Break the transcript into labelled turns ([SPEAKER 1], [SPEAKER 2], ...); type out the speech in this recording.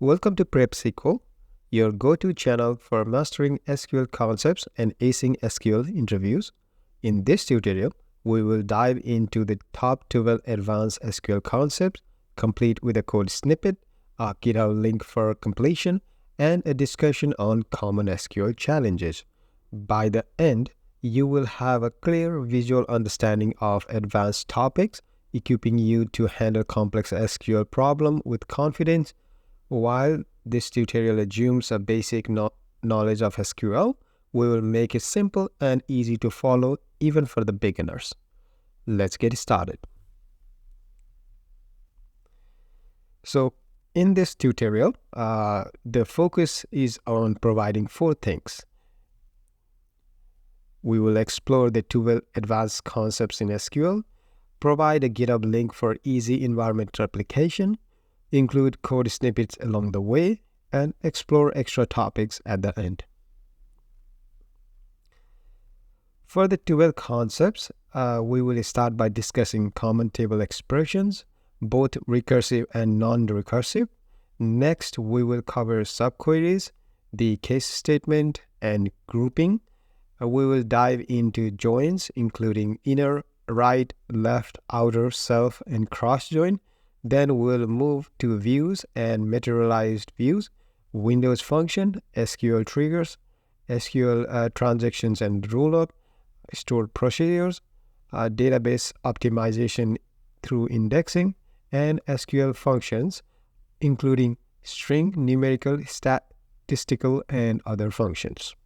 [SPEAKER 1] Welcome to PrepSQL, your go-to channel for mastering SQL concepts and acing SQL interviews. In this tutorial, we will dive into the top 12 advanced SQL concepts, complete with a code snippet, a GitHub link for completion, and a discussion on common SQL challenges. By the end, you will have a clear visual understanding of advanced topics, equipping you to handle complex SQL problems with confidence. While this tutorial assumes a basic knowledge of SQL, we will make it simple and easy to follow even for the beginners. Let's get started. So in this tutorial, the focus is on providing 4 things. We will explore the 12 advanced concepts in SQL, provide a GitHub link for easy environment replication, include code snippets along the way, and explore extra topics at the end. For the 12 concepts, we will start by discussing common table expressions, both recursive and non-recursive. Next, we will cover subqueries, the case statement, and grouping. We will dive into joins, including inner, right, left, outer, self, and cross join. Then we'll move to views and materialized views, Windows function, SQL triggers, SQL transactions and rollup, stored procedures, database optimization through indexing, and SQL functions, including string, numerical, statistical, and other functions.